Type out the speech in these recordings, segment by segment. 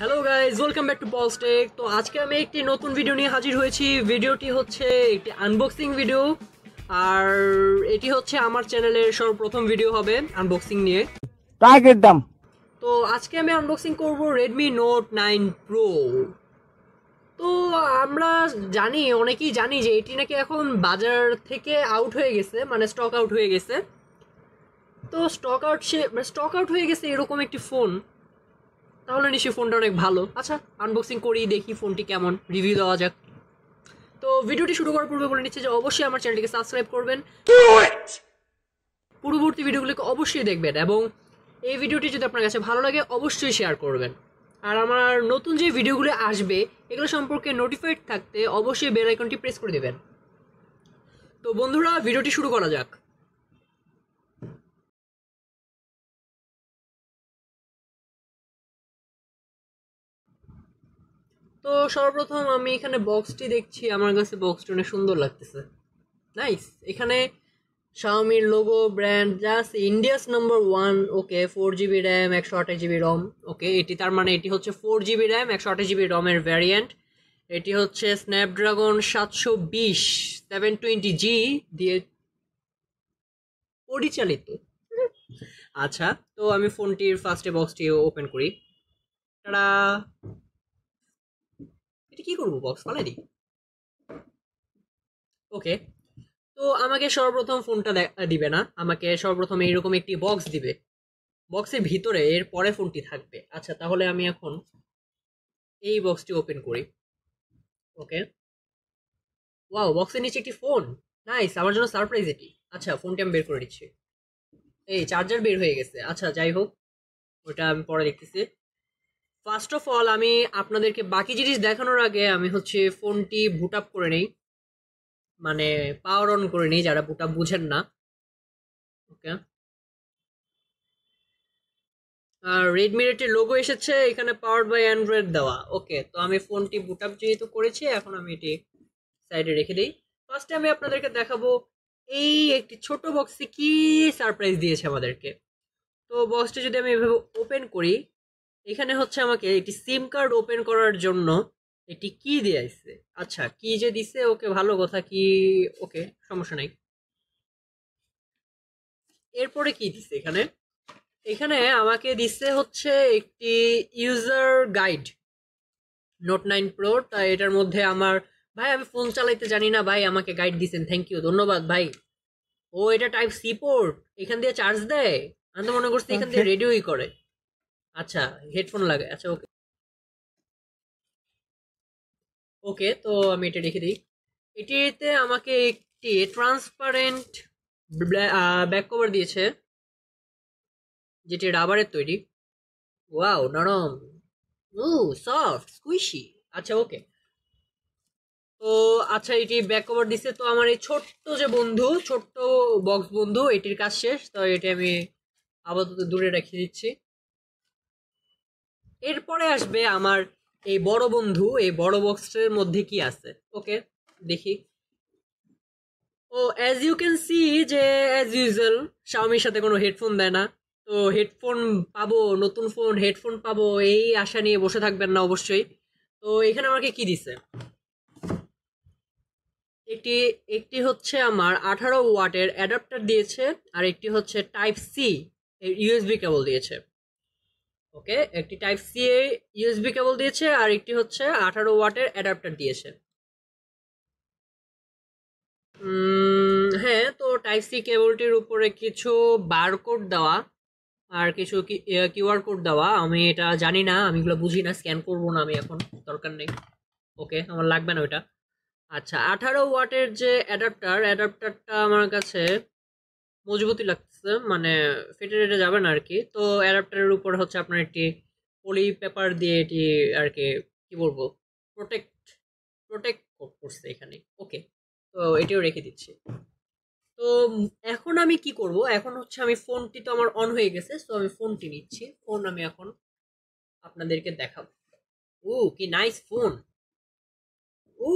Hello guys, welcome back to Paul's tech. তো আজকে আমি একটি নতুন ভিডিও নিয়ে হাজির হয়েছি। ভিডিওটি হচ্ছে একটি আনবক্সিং ভিডিও, আর এটি হচ্ছে আমার চ্যানেলের সর্বপ্রথম ভিডিও হবে আনবক্সিং নিয়ে। তো আজকে আমি আনবক্সিং করব Redmi Note 9 Pro। তো আমরা অনেকেই জানি যে এটি নাকি এখন বাজার থেকে আউট হয়ে গেছে, মানে স্টক আউট হয়ে গেছে। তো স্টক আউট হয়ে গেছে এরকম একটি ফোন, তাহলে নিশ্চয়ই ফোনটা অনেক ভালো। আচ্ছা, আনবক্সিং করি, দেখি ফোনটি কেমন, রিভিউ দেওয়া যাক। তো ভিডিওটি শুরু করার পূর্বে বলে নিচ্ছি যে অবশ্যই আমার চ্যানেলটিকে সাবস্ক্রাইব করবেন, পূর্ববর্তী ভিডিওগুলোকে অবশ্যই দেখবেন, এবং এই ভিডিওটি যদি আপনার কাছে ভালো লাগে অবশ্যই শেয়ার করবেন। আর আমার নতুন যে ভিডিওগুলো আসবে এগুলো সম্পর্কে নোটিফাইড থাকতে অবশ্যই বেল আইকনটি প্রেস করে দেবেন। তো বন্ধুরা, ভিডিওটি শুরু করা যাক। তো সর্বপ্রথম আমি এখানে বক্সটি দেখছি, আমার কাছে বক্সটি অনেক সুন্দর লাগতেছে, নাইস। এখানে Xiaomi logo, brand, just India's number 1। ওকে, 4GB র্যাম, 128GB রম। ওকে, এটি তার মানে এটি হচ্ছে 4GB র্যাম 128GB রমের ভ্যারিয়েন্ট। এটি হচ্ছে স্ন্যাপড্রাগন 720 720G দিয়ে পরিচালিত। আচ্ছা, তো আমি ফোনটির ফার্স্টে বক্সটি ওপেন করি। তারা এটা কি করবো, বক্স ফালাই দিই। ওকে, তো আমাকে সর্বপ্রথম ফোনটা দিবে না, আমাকে সর্বপ্রথম এইরকম একটি বক্স দিবে। বক্সের ভিতরে এর পরে ফোনটি থাকবে। আচ্ছা, তাহলে আমি এখন এই বক্সটি ওপেন করি। ওকে, ওয়াও, বক্সের নিচে একটি ফোন, নাইস, আমার জন্য সারপ্রাইজ এটি। আচ্ছা, ফোনটি আমি বের করে দিচ্ছি। এই চার্জার বের হয়ে গেছে। আচ্ছা, যাই হোক, ওটা আমি পরে দেখতেছি। ফার্স্ট অফ অল আমি আপনাদেরকে বাকি জিনিস দেখানোর আগে আমি হচ্ছে ফোনটি বুট আপ করে নেই, মানে পাওয়ার অন করে নেই, যারা বুট আপ বুঝেন না। ওকে, আর রেডমির একটি লোগো এসেছে এখানে, পাওয়ার্ড বাই অ্যান্ড্রয়েড দেওয়া। ওকে, তো আমি ফোনটি বুট আপ যেহেতু করেছি, এখন আমি এটি সাইডে রেখে দিই। ফার্স্টে আমি আপনাদেরকে দেখাবো এই একটি ছোট বক্সে কি সারপ্রাইজ দিয়েছে আমাদেরকে। তো বক্সটি যদি আমি এভাবে ওপেন করি, এখানে হচ্ছে আমাকে একটি সিম কার্ড ওপেন করার জন্য এটি কি দিয়েছে। আচ্ছা, কি যে দিছে, ওকে, ভালো কথা, কি, ওকে, সমস্যা নাই। এরপরে কি দিছে এখানে? এখানে আমাকে দিচ্ছে হচ্ছে একটি ইউজার গাইড Note 9 Pro। তাই এটার মধ্যে আমার, ভাই আমি ফোন চালাইতে জানি না ভাই, আমাকে গাইড দিছেন, থ্যাংক ইউ, ধন্যবাদ ভাই। ও, এটা টাইপ সি পোর্ট, এখান দিয়ে চার্জ দেয়। আমি তো মনে করছি এখান দিয়ে রেডিওই করে। আচ্ছা, হেডফোন লাগে। আচ্ছা, ওকে ওকে, তো আমি এটা রেখে দিই। এটিতে আমাকে একটি ট্রান্সপারেন্ট ব্যাক কভার দিয়েছে, যেটি রাবারের তৈরি। ওয়াও, নরম, ও, সফট স্কুইশি। আচ্ছা, ওকে। তো আচ্ছা, এটি ব্যাক কভার দিছে। তো আমার এই ছোট্ট যে বন্ধু, ছোট্ট বক্স বন্ধু, এটির কাজ শেষ। তো এটি আমি আপাতত দূরে রেখে দিচ্ছি। এরপরে আসবে আমার এই বড় বন্ধু, এই বড় বক্সের মধ্যে কি আছে। ওকে, দেখি। ও, অ্যাজ ইউ ক্যান সি যে অ্যাজ ইউজুয়াল শাওমির সাথে কোনো হেডফোন দেয় না। তো হেডফোন পাবো, নতুন ফোন হেডফোন পাবো, এই আশা নিয়ে বসে থাকবেন না অবশ্যই। তো এখানে আমাকে কি দিছে, একটি একটি হচ্ছে আমার 18 ওয়াটের অ্যাডাপ্টার দিয়েছে, আর একটি হচ্ছে টাইপ সি এর ইউএসবি কেবল দিয়েছে। ওকে, একটি টাইপ সি এর ইউএসবি কেবল দিয়েছে, আর একটি হচ্ছে 18 ওয়াটের অ্যাডাপ্টার দিয়েছে। হ্যাঁ, তো টাইপ সি কেবলটির উপরে কিছু বারকোড দেওয়া, আর কিছু কিউআর কোড দেওয়া। আমি এটা জানি না, আমি এগুলো বুঝি না, স্ক্যান করবো না আমি এখন, দরকার নেই। ওকে, আমার লাগবে না ওইটা। আচ্ছা, 18 ওয়াটের যে অ্যাডাপ্টারটা আমার কাছে মজবুতি লাগতেছে, মানে ফেটে টেটে যাবে না আর কি। তো অ্যাডাপ্টারের উপর হচ্ছে আপনার একটি পলি পেপার দিয়ে এটি আর কি, কি বলবো, প্রোটেক্ট প্রোটেক্ট করছে এখানে। ওকে, তো এটিও রেখে দিচ্ছি। তো এখন আমি কি করব, এখন হচ্ছে আমি ফোনটি তো আমার অন হয়ে গেছে, তো আমি ফোনটি নিচ্ছি। ফোন আমি এখন আপনাদেরকে দেখাবো। ও, কি নাইস ফোন, ও,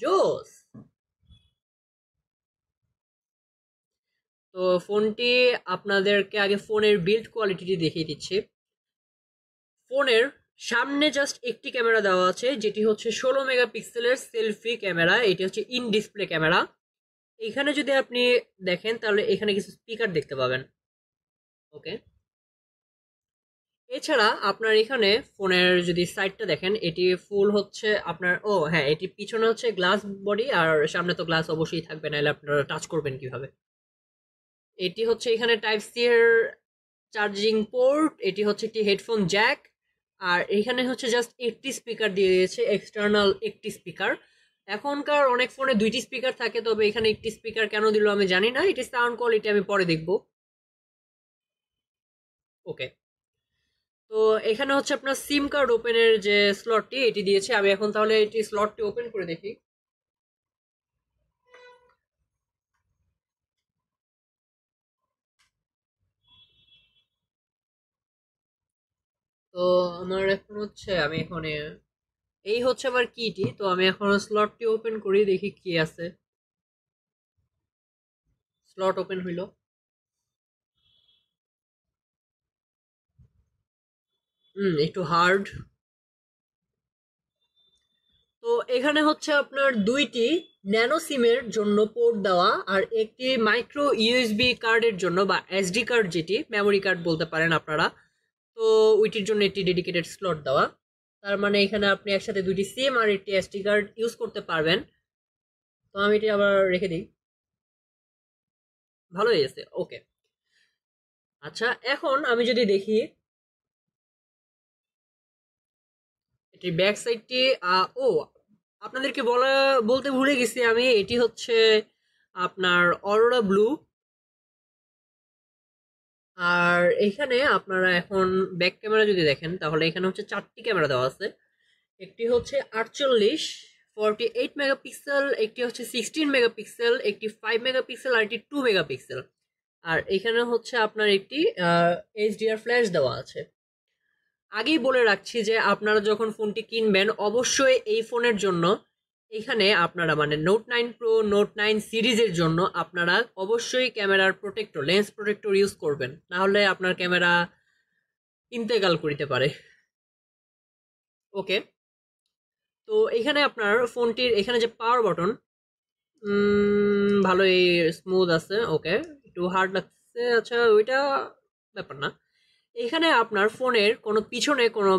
জোস। তো ফোনটি আপনাদেরকে আগে ফোনের বিল্ড কোয়ালিটিটি দেখিয়ে দিচ্ছি। ফোনের সামনে জাস্ট একটি ক্যামেরা দেওয়া আছে, যেটি হচ্ছে 16 মেগাপিক্সেলের সেলফি ক্যামেরা। এটি হচ্ছে ইন ডিসপ্লে ক্যামেরা। এখানে যদি আপনি দেখেন তাহলে এখানে কিছু স্পিকার দেখতে পাবেন। ওকে, এছাড়া আপনার এখানে ফোনের যদি সাইডটা দেখেন, এটি ফুল হচ্ছে আপনার, ও হ্যাঁ, এটি পিছনে হচ্ছে গ্লাস বডি, আর সামনে তো গ্লাস অবশ্যই থাকবে, নাহলে আপনারা টাচ করবেন কিভাবে। এটি হচ্ছে এখানে টাইপ সি এর চার্জিং পোর্ট, এটি হচ্ছে একটি হেডফোন জ্যাক, আর এখানে হচ্ছে জাস্ট একটি স্পিকার দিয়ে দিয়েছে, এক্সটার্নাল একটি স্পিকার। এখনকার অনেক ফোনে দুইটি স্পিকার থাকে, তবে এখানে একটি স্পিকার কেন দিল আমি জানি না, এটি সাউন্ড কোয়ালিটি আমি পরে দেখব। ওকে, তো এখানে হচ্ছে আপনার সিম কার্ড ওপেনের যে স্লটটি এটি দিয়েছে। আমি এখন তাহলে এটি স্লটটি ওপেন করে দেখি। তো আমার এখন হচ্ছে, আমি এখন এই হচ্ছে আমার কিটি। তো আমি এখন স্লটটি ওপেন করি, দেখি কি আছে। স্লট ওপেন হইলো। একটু হার্ড। তো এখানে হচ্ছে আপনার দুইটি ন্যানো সিমের জন্য পোর্ট দেওয়া, আর একটি মাইক্রো ইউএসবি কার্ডের জন্য, বা এসডি কার্ড, যেটি মেমোরি কার্ড বলতে পারেন আপনারা। তো ওইটির জন্য একটি ডেডিকেটেড স্লট দেওয়া। তার মানে এখানে আপনি একসাথে দুইটি সিম আর একটি এসডি কার্ড ইউজ করতে পারবেন। তো আমি এটি আবার রেখে দিই। ভালো হয়েছে। ওকে, আচ্ছা, এখন আমি যদি দেখি এটির ব্যাক সাইডটি, ও আপনাদেরকে বলতে ভুলে গেছি আমি, এটি হচ্ছে আপনার অরোরা ব্লু। আর এখানে আপনারা এখন ব্যাক ক্যামেরা যদি দেখেন, তাহলে এখানে হচ্ছে চারটি ক্যামেরা দেওয়া আছে। একটি হচ্ছে 48 মেগাপিক্সেল, একটি হচ্ছে 16 মেগাপিক্সেল, একটি 5 মেগাপিক্সেল, আর একটি 2 মেগাপিক্সেল। আর এখানে হচ্ছে আপনার একটি এইচডিআর ফ্ল্যাশ দেওয়া আছে। আগেই বলে রাখছি যে আপনারা যখন ফোনটি কিনবেন, অবশ্যই এই ফোনের জন্য এখানে আপনারা মানে নোট 9 প্রো, নোট 9 সিরিজের জন্য আপনারা অবশ্যই ক্যামেরার প্রোটেক্টর, লেন্স প্রোটেক্টর ইউজ করবেন, না হলে আপনার ক্যামেরা ইন্তেকাল করিতে পারে। ওকে, তো এখানে আপনার ফোনটির এখানে যে পাওয়ার বাটন, ভালোই স্মুথ আছে। ওকে, একটু হার্ড লাগছে, আচ্ছা ওইটা ব্যাপার না। এখানে আপনার ফোনের কোনো পিছনে কোনো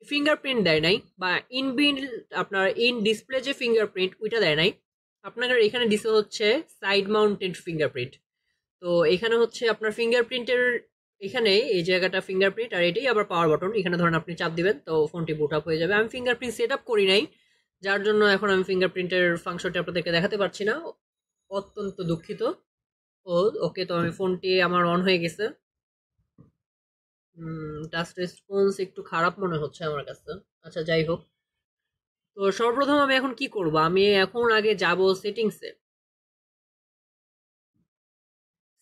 ফিঙ্গারপ্রিন্ট দেয় নাই, বা ইনবিল্ড আপনার ইন ডিসপ্লে যে ফিঙ্গারপ্রিন্ট ওইটা দেয় নাই। আপনার এখানে দিছে হচ্ছে সাইড মাউন্টেড ফিঙ্গারপ্রিন্ট। তো এখানে হচ্ছে আপনার ফিঙ্গারপ্রিন্টের এখানে এই জায়গাটা ফিঙ্গারপ্রিন্ট, আর এটাই আবার পাওয়ার বাটন। এখানে ধরেন আপনি চাপ দিবেন তো ফোনটি বুট আপ হয়ে যাবে। আমি ফিঙ্গারপ্রিন্ট সেট আপ করি নাই, যার জন্য এখন আমি ফিঙ্গারপ্রিন্টের ফাংশনটি আপনাদেরকে দেখাতে পারছি না, অত্যন্ত দুঃখিত। ও ওকে, তো আমি ফোনটি আমার অন হয়ে গেছে। টাচ রেসপন্স একটু খারাপ মনে হচ্ছে আমার কাছে। আচ্ছা, যাই হোক। তো সর্বপ্রথম আমি এখন কি করব, আমি এখন আগে যাব সেটিংসে।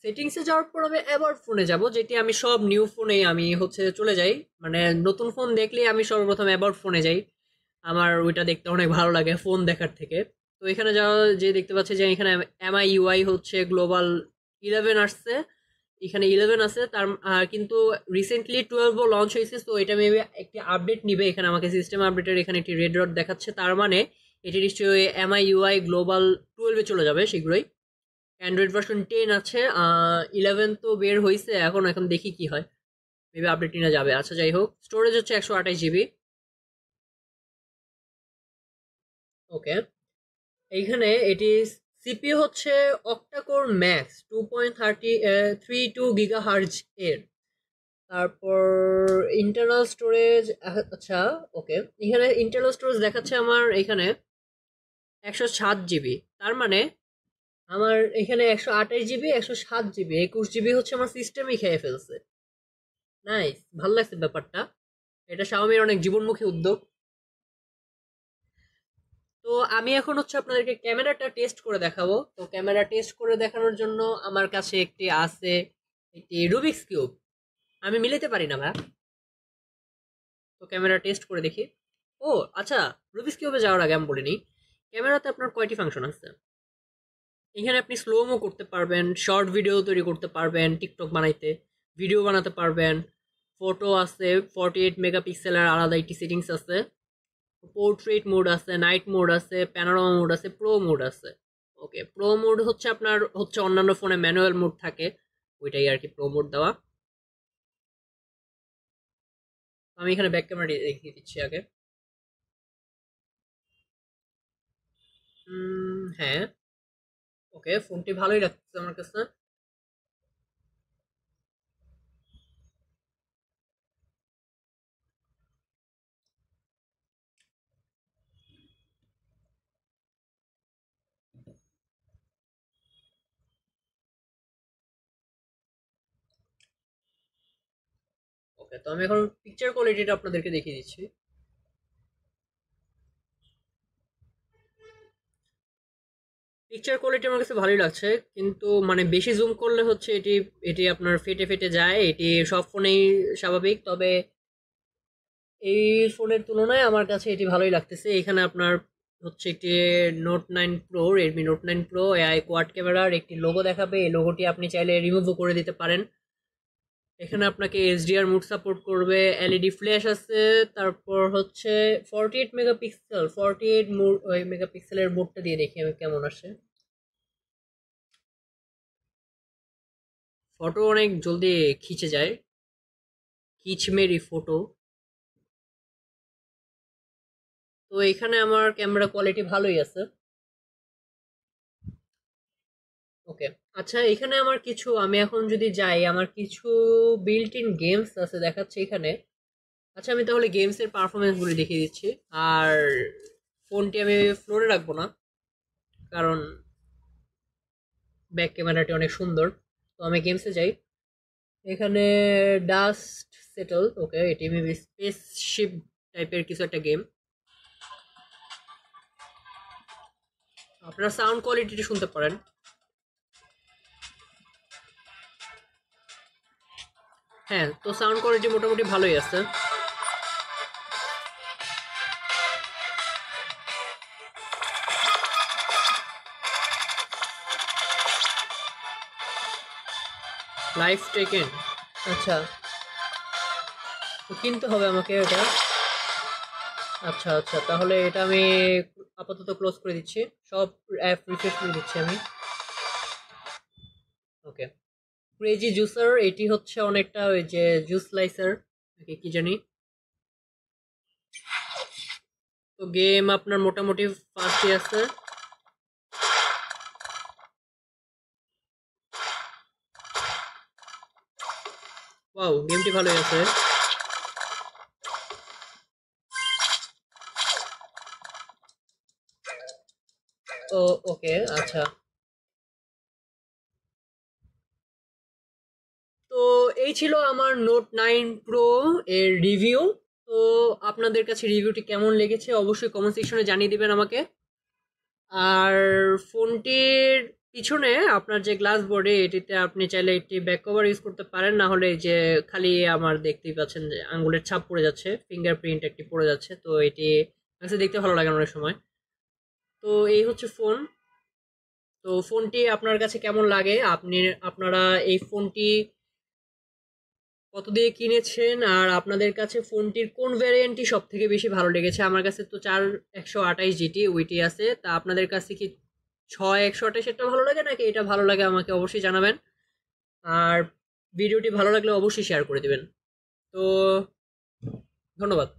সেটিংসে যাওয়ার পর আমি এবার ফোনে যাব, যেটি আমি সব নিউ ফোনে আমি হচ্ছে চলে যাই। মানে নতুন ফোন দেখলেই আমি সর্বপ্রথম এবার ফোনে যাই। আমার ওইটা দেখতে অনেক ভালো লাগে ফোন দেখার থেকে। তো এখানে যাওয়া যে দেখতে পাচ্ছি যে এখানে এমআই ইউআই হচ্ছে গ্লোবাল 11 আসছে। এখানে 11 আছে তার, কিন্তু রিসেন্টলি 12ও লঞ্চ হয়েছে, তো এটা মেবি একটি আপডেট নিবে। এখানে আমাকে সিস্টেম আপডেটের এখানে একটি রেড ডট দেখাচ্ছে, তার মানে এটি নিশ্চয়ই এমআই ইউআই গ্লোবাল 12-এ চলে যাবে শীঘ্রই। অ্যান্ড্রয়েড ভার্সন 10 আছে, 11 তো বের হয়েছে, এখন এখন দেখি কি হয়, মেবি আপডেট নিয়ে যাবে। আচ্ছা, যাই হোক, স্টোরেজ হচ্ছে 128 জিবি। ওকে, এইখানে এটি সিপিইউ হচ্ছে অক্টাকোর ম্যাক্স 2.32 GHz এর। তারপর ইন্টারনাল স্টোরেজ, আচ্ছা ওকে, এখানে ইন্টারনাল স্টোরেজ দেখাচ্ছে আমার এখানে 107 জিবি। তার মানে আমার এখানে 128 জিবি, 107 জিবি, 21 জিবি হচ্ছে আমার সিস্টেমই খেয়ে ফেলছে। নাইস, ভালো লাগছে ব্যাপারটা। এটা শাওমির অনেক জীবনমুখী উদ্যোগ। তো আমি এখন হচ্ছে আপনাদেরকে ক্যামেরাটা টেস্ট করে দেখাবো। তো ক্যামেরা টেস্ট করে দেখানোর জন্য আমার কাছে একটি আছে, একটি রুবিক্স কিউব। আমি মিলাতে পারি না ভাই। তো ক্যামেরা টেস্ট করে দেখি। ও আচ্ছা, রুবিক্স কিউবে যাওয়ার আগে আমি বলিনি, ক্যামেরাতে আপনার কয়টি ফাংশন আছে। এখানে আপনি স্লোমো করতে পারবেন, শর্ট ভিডিও তৈরি করতে পারবেন, টিকটক বানাইতে ভিডিও বানাতে পারবেন, ফটো আছে, 48 মেগাপিক্সেলের আলাদা একটি সেটিংস আছে, পোর্ট্রেট মোড আছে, নাইট মোড আছে, প্যানোরামা মোড আছে, প্রো মোড আছে। ওকে, প্রো মোড হচ্ছে আপনার হচ্ছে অন্যান্য ফোনে ম্যানুয়াল মোড থাকে, ওইটাই আর কি প্রো মোড দেওয়া। আমি এখানে ব্যাক ক্যামেরা দেখিয়ে দিচ্ছি আগে। হ্যাঁ, ওকে, ফোনটি ভালোই লাগতেছে আমার কাছে। ওকে, তো আমি এখন পিকচার কোয়ালিটিটা আপনাদেরকে দেখিয়ে দিচ্ছি। পিকচার কোয়ালিটি আমার কাছে ভালোই লাগছে, কিন্তু মানে বেশি জুম করলে হচ্ছে এটি এটি আপনার ফেটে ফেটে যায়, এটি সব ফোনেই স্বাভাবিক, তবে এই ফোনের তুলনায় আমার কাছে এটি ভালোই লাগতেছে। এখানে আপনার হচ্ছে একটি note 9 pro, Redmi note 9 pro AI quad ক্যামেরার একটি লোগো দেখাবে। এই লোগোটি আপনি চাইলে রিমুভও করে দিতে পারেন। এখানে আপনাকে এইচডিআর মোড সাপোর্ট করবে, এলইডি ফ্ল্যাশ আছে, তারপর হচ্ছে 48 মেগাপিক্সেল, 48 মেগাপিক্সেলের মোডটা দিয়ে দেখি আমি কেমন আসে। ফটো অনেক জলদি খিচে যায়, কিচমেরি ফটো। তো এখানে আমার ক্যামেরা কোয়ালিটি ভালোই আছে। ওকে, আচ্ছা, এখানে আমার কিছু, আমি এখন যদি যাই, আমার কিছু বিল্ট ইন গেমস আছে দেখাচ্ছে এখানে। আচ্ছা, আমি তাহলে গেমসের পারফরমেন্স গুলি দেখিয়ে দিচ্ছি। আর ফোনটি আমি ফ্লোরে রাখবো না, কারণ ব্যাক ক্যামেরাটি অনেক সুন্দর। তো আমি গেমসে যাই। এখানে ডাস্ট সেটল, ওকে, এটি মেবি স্পেসশিপ টাইপের কিছু একটা গেম। আপনারা সাউন্ড কোয়ালিটিটি শুনতে পারেন। হ্যাঁ, তো সাউন্ড কোয়ালিটি মোটামুটি ভালোই আছে। লাইভ টেকেন, আচ্ছা, তো কিনতে হবে আমাকে এটা। আচ্ছা আচ্ছা, তাহলে এটা আমি আপাতত ক্লোজ করে দিচ্ছি, সব অ্যাপ রিফ্রেশ করে দিচ্ছি আমি। ওকে, ক্রেজি জুসার, এটি হচ্ছে অনেকটা ওই যে জুস স্লাইসার নাকি কি জানি। তো গেম আপনার মোটামুটি ফাস্টই আছে। ওয়াও, গেমটি ভালোই আছে। তো ওকে, আচ্ছা, তো এই ছিল আমার নোট 9 প্রো এর রিভিউ। তো আপনাদের কাছে রিভিউটি কেমন লেগেছে অবশ্যই কমেন্ট সেকশনে জানিয়ে দিবেন আমাকে। আর ফোনটির পিছনে আপনার যে গ্লাস বোর্ডে, এটিতে আপনি চাইলে একটি ব্যাক কভার ইউজ করতে পারেন, না হলে এই যে খালি আমার দেখতেই পাচ্ছেন যে আঙ্গুলের ছাপ পড়ে যাচ্ছে, ফিঙ্গারপ্রিন্ট একটি পড়ে যাচ্ছে, তো এটি কাছে দেখতে ভালো লাগে না অনেক সময়। তো এই হচ্ছে ফোন। তো ফোনটি আপনার কাছে কেমন লাগে, আপনারা এই ফোনটি কত দিয়ে কিনেছেন, আর আপনাদের কাছে ফোনটির কোন ভ্যারিয়েন্টটি সব থেকে বেশি ভালো লেগেছে? আমার কাছে তো 4128 জিটি ওইটি আছে, তা আপনাদের কাছে কি 6128-এরটা ভালো লাগে নাকি এটা ভালো লাগে আমাকে অবশ্যই জানাবেন। আর ভিডিওটি ভালো লাগলে অবশ্যই শেয়ার করে দিবেন। তো ধন্যবাদ।